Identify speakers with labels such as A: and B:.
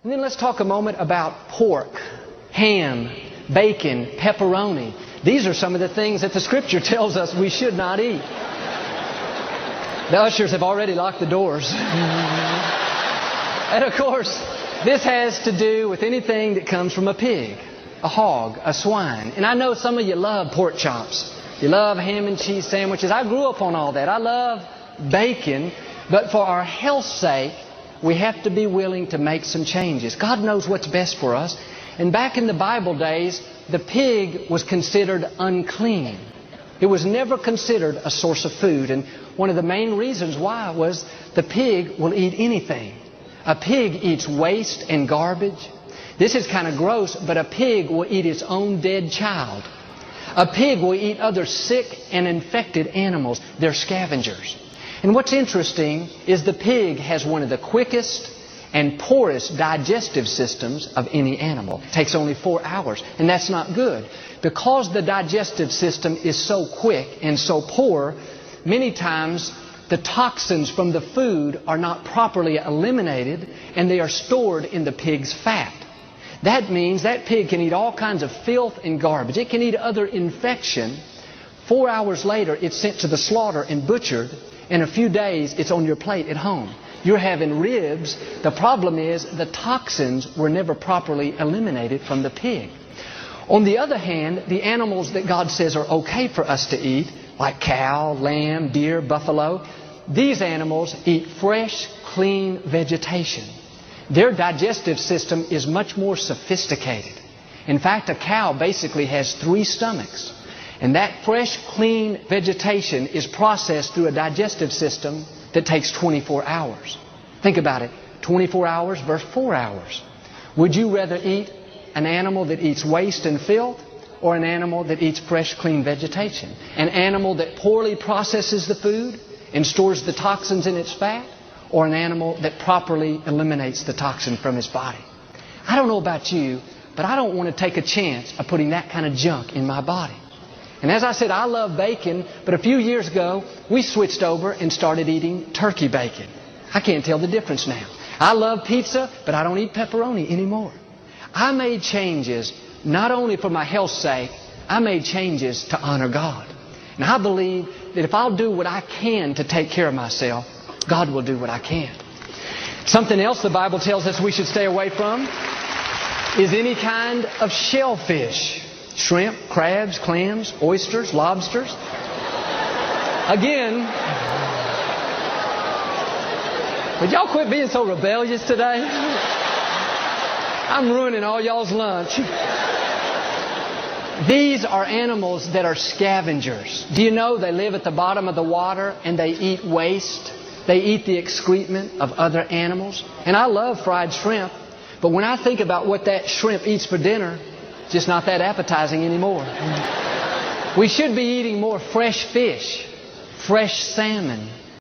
A: And then let's talk a moment about pork, ham, bacon, pepperoni. These are some of the things that the Scripture tells us we should not eat. The ushers have already locked the doors. And of course, this has to do with anything that comes from a pig, a hog, a swine. And I know some of you love pork chops. You love ham and cheese sandwiches. I grew up on all that. I love bacon. But for our health's sake, we have to be willing to make some changes. God knows what's best for us. And back in the Bible days, the pig was considered unclean. It was never considered a source of food. And one of the main reasons why was the pig will eat anything. A pig eats waste and garbage. This is kind of gross, but a pig will eat its own dead child. A pig will eat other sick and infected animals. They're scavengers. And what's interesting is the pig has one of the quickest and poorest digestive systems of any animal. It takes only 4 hours, and that's not good. Because the digestive system is so quick and so poor, many times the toxins from the food are not properly eliminated, and they are stored in the pig's fat. That means that pig can eat all kinds of filth and garbage. It can eat other infection. 4 hours later, it's sent to the slaughter and butchered. In a few days, it's on your plate at home. You're having ribs. The problem is the toxins were never properly eliminated from the pig. On the other hand, the animals that God says are okay for us to eat, like cow, lamb, deer, buffalo, these animals eat fresh, clean vegetation. Their digestive system is much more sophisticated. In fact, a cow basically has 3 stomachs. And that fresh, clean vegetation is processed through a digestive system that takes 24 hours. Think about it. 24 hours versus 4 hours. Would you rather eat an animal that eats waste and filth or an animal that eats fresh, clean vegetation? An animal that poorly processes the food and stores the toxins in its fat, or an animal that properly eliminates the toxin from its body? I don't know about you, but I don't want to take a chance of putting that kind of junk in my body. And as I said, I love bacon, but a few years ago, we switched over and started eating turkey bacon. I can't tell the difference now. I love pizza, but I don't eat pepperoni anymore. I made changes, not only for my health's sake, I made changes to honor God. And I believe that if I'll do what I can to take care of myself, God will do what I can. Something else the Bible tells us we should stay away from is any kind of shellfish. Shrimp, crabs, clams, oysters, lobsters. Again, would y'all quit being so rebellious today? I'm ruining all y'all's lunch. These are animals that are scavengers. Do you know they live at the bottom of the water and they eat waste? They eat the excrement of other animals. And I love fried shrimp, but when I think about what that shrimp eats for dinner, it's just not that appetizing anymore. We should be eating more fresh fish, fresh salmon,